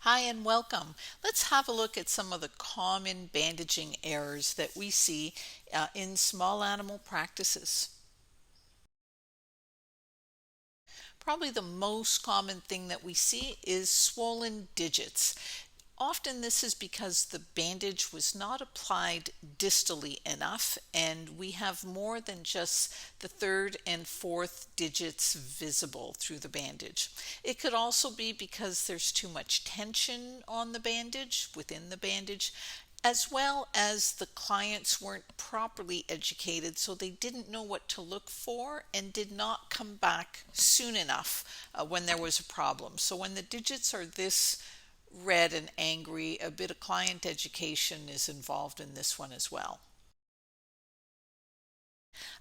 Hi and welcome. Let's have a look at some of the common bandaging errors that we see in small animal practices. Probably the most common thing that we see is swollen digits. Often this is because the bandage was not applied distally enough, and we have more than just the third and fourth digits visible through the bandage. It could also be because there's too much tension on the bandage, within the bandage, as well as the clients weren't properly educated, so they didn't know what to look for and did not come back soon enough when there was a problem. So when the digits are this red and angry, a bit of client education is involved in this one as well.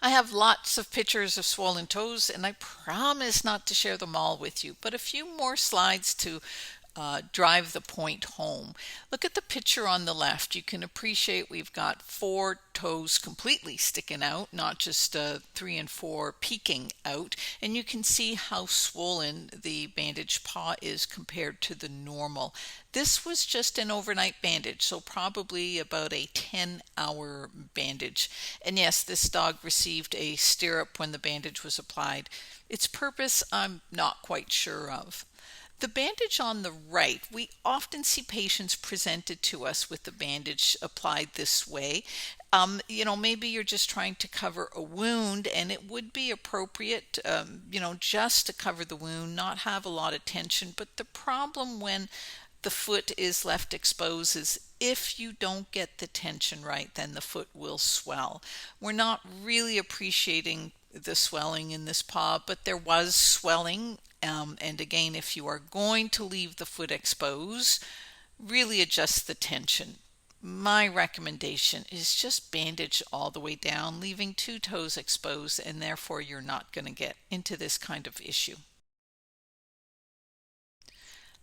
I have lots of pictures of swollen toes, and I promise not to share them all with you, but a few more slides to drive the point home. Look at the picture on the left. You can appreciate we've got four toes completely sticking out, not just three and four peeking out. And you can see how swollen the bandage paw is compared to the normal. This was just an overnight bandage, so probably about a 10-hour bandage. And yes, this dog received a stirrup when the bandage was applied. Its purpose, I'm not quite sure of. The bandage on the right, we often see patients presented to us with the bandage applied this way. Maybe you're just trying to cover a wound, and it would be appropriate, just to cover the wound, not have a lot of tension. But the problem when the foot is left exposed is if you don't get the tension right, then the foot will swell. We're not really appreciating the swelling in this paw, but there was swelling. And again, if you are going to leave the foot exposed, really adjust the tension. My recommendation is just bandage all the way down, leaving two toes exposed, and therefore you're not going to get into this kind of issue.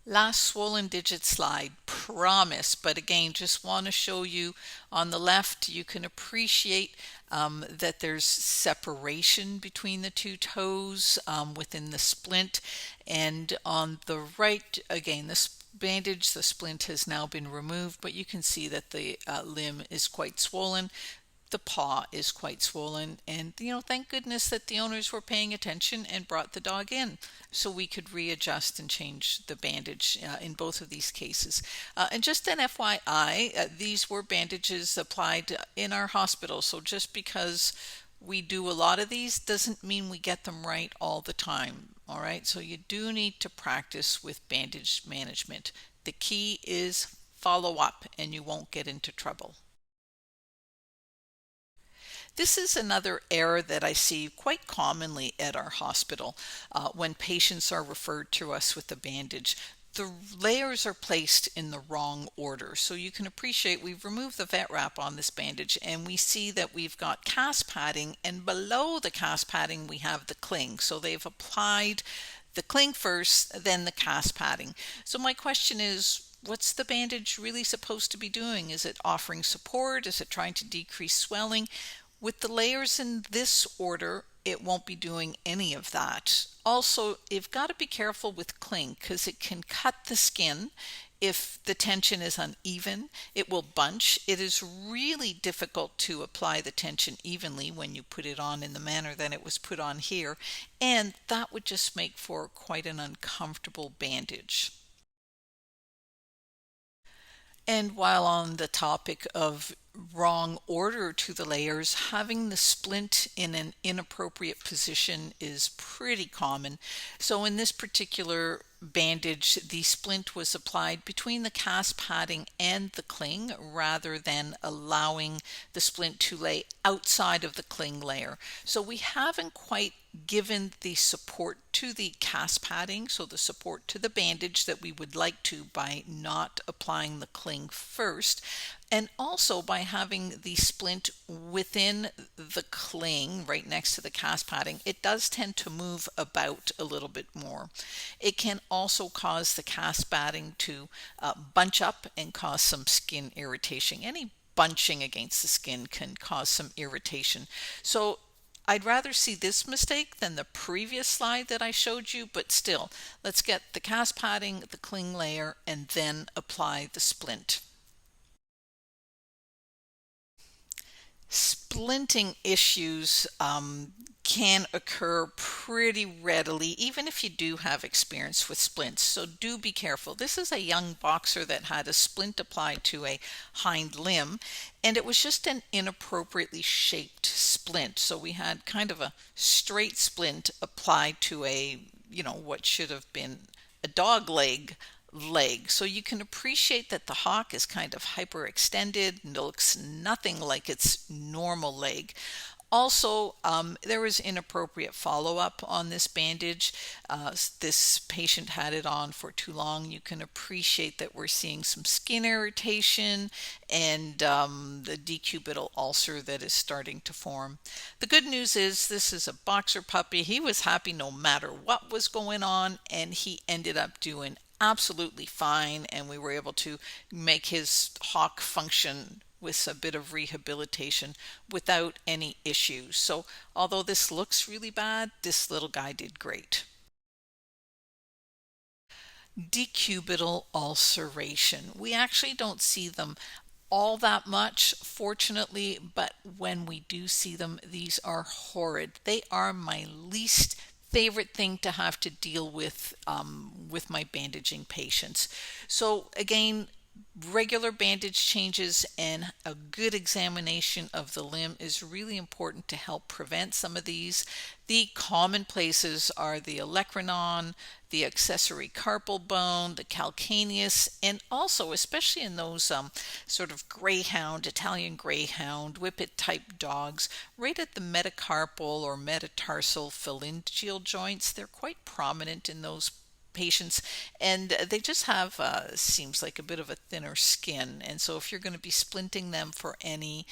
Last swollen digit slide, promise. But again, just want to show you on the left, you can appreciate that there's separation between the two toes within the splint. And on the right, again, this bandage, the splint has now been removed, but you can see that the limb is quite swollen. The paw is quite swollen, and thank goodness that the owners were paying attention and brought the dog in so we could readjust and change the bandage in both of these cases. And just an FYI, these were bandages applied in our hospital, so just because we do a lot of these doesn't mean we get them right all the time. All right, so you do need to practice with bandage management. The key is follow up, and you won't get into trouble. This is another error that I see quite commonly at our hospital when patients are referred to us with a bandage. The layers are placed in the wrong order. So you can appreciate we've removed the vet wrap on this bandage, and we see that we've got cast padding, and below the cast padding we have the cling. So they've applied the cling first, then the cast padding. So my question is, what's the bandage really supposed to be doing? Is it offering support? Is it trying to decrease swelling? With the layers in this order, it won't be doing any of that. Also, you've got to be careful with cling because it can cut the skin. If the tension is uneven, it will bunch. It is really difficult to apply the tension evenly when you put it on in the manner that it was put on here, and that would just make for quite an uncomfortable bandage. And while on the topic of wrong order to the layers, having the splint in an inappropriate position is pretty common. So in this particular bandage, the splint was applied between the cast padding and the cling rather than allowing the splint to lay outside of the cling layer. So we haven't quite given the support to the cast padding, so the support to the bandage that we would like to by not applying the cling first, and also by having the splint within the cling right next to the cast padding. It does tend to move about a little bit more. It can also cause the cast padding to bunch up and cause some skin irritation. Any bunching against the skin can cause some irritation. So I'd rather see this mistake than the previous slide that I showed you, but still, let's get the cast padding, the cling layer, and then apply the splint. Splinting issues can occur pretty readily, even if you do have experience with splints. So do be careful. This is a young boxer that had a splint applied to a hind limb, and it was just an inappropriately shaped splint. So we had kind of a straight splint applied to a, what should have been a dog leg. So you can appreciate that the hock is kind of hyperextended and looks nothing like its normal leg. Also, there was inappropriate follow-up on this bandage. This patient had it on for too long. You can appreciate that we're seeing some skin irritation and the decubital ulcer that is starting to form. The good news is this is a boxer puppy. He was happy no matter what was going on, and he ended up doing absolutely fine, and we were able to make his hock function with a bit of rehabilitation without any issues. So although this looks really bad, this little guy did great. Decubital ulceration. We actually don't see them all that much, fortunately, but when we do see them, these are horrid. They are my least favorite thing to have to deal with my bandaging patients. So again, regular bandage changes and a good examination of the limb is really important to help prevent some of these. The common places are the olecranon, the accessory carpal bone, the calcaneus, and also, especially in those sort of greyhound, Italian greyhound, whippet type dogs, right at the metacarpal or metatarsal phalangeal joints. They're quite prominent in those patients, and they just have seems like a bit of a thinner skin, and so if you're going to be splinting them for any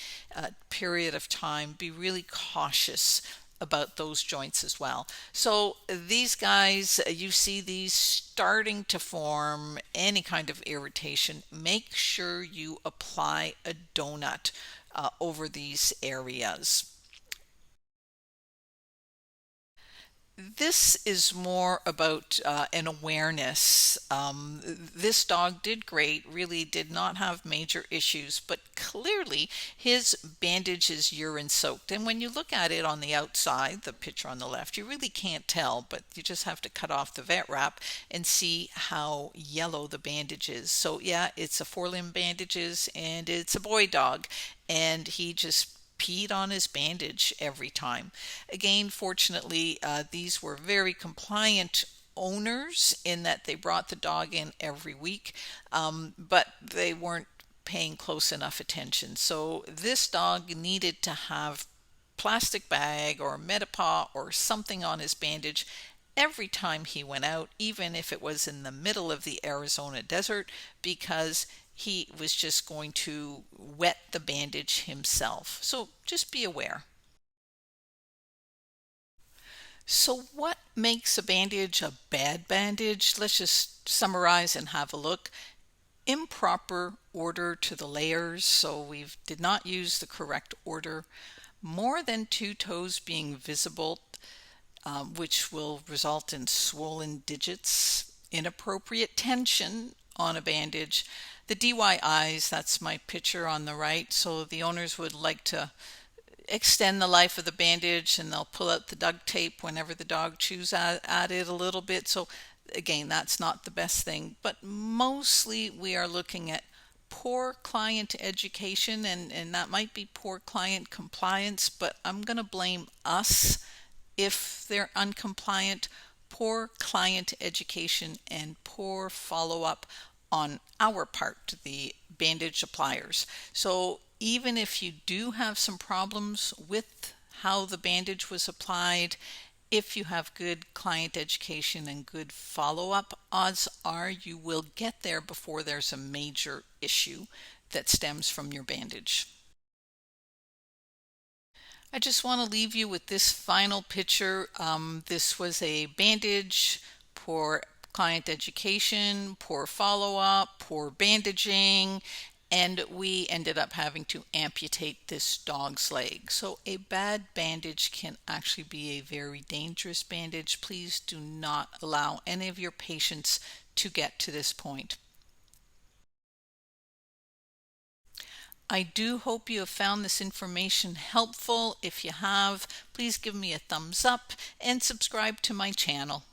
period of time, be really cautious about those joints as well. So these guys, you see these starting to form any kind of irritation, make sure you apply a donut over these areas. This is more about an awareness. This dog did great, really did not have major issues, but clearly his bandage is urine soaked. And when you look at it on the outside, the picture on the left, you really can't tell, but you just have to cut off the vet wrap and see how yellow the bandage is. So yeah, it's a four-limb bandages and it's a boy dog, and he just peed on his bandage every time. Again, fortunately, these were very compliant owners in that they brought the dog in every week, but they weren't paying close enough attention. So this dog needed to have plastic bag or Metapaw or something on his bandage every time he went out, even if it was in the middle of the Arizona desert, because he was just going to wet the bandage himself. So just be aware. So what makes a bandage a bad bandage? Let's just summarize and have a look. Improper order to the layers, so we did not use the correct order. More than two toes being visible, which will result in swollen digits. Inappropriate tension on a bandage. The DYIs, that's my picture on the right. So the owners would like to extend the life of the bandage and they'll pull out the duct tape whenever the dog chews at it a little bit. So again, that's not the best thing. But mostly we are looking at poor client education, and that might be poor client compliance, but I'm going to blame us if they're uncompliant. Poor client education and poor follow-up on our part, the bandage appliers. So even if you do have some problems with how the bandage was applied, if you have good client education and good follow-up, odds are you will get there before there's a major issue that stems from your bandage. I just want to leave you with this final picture. This was a bandage, poor client education, poor follow-up, poor bandaging, and we ended up having to amputate this dog's leg. So a bad bandage can actually be a very dangerous bandage. Please do not allow any of your patients to get to this point. I do hope you have found this information helpful. If you have, please give me a thumbs up and subscribe to my channel.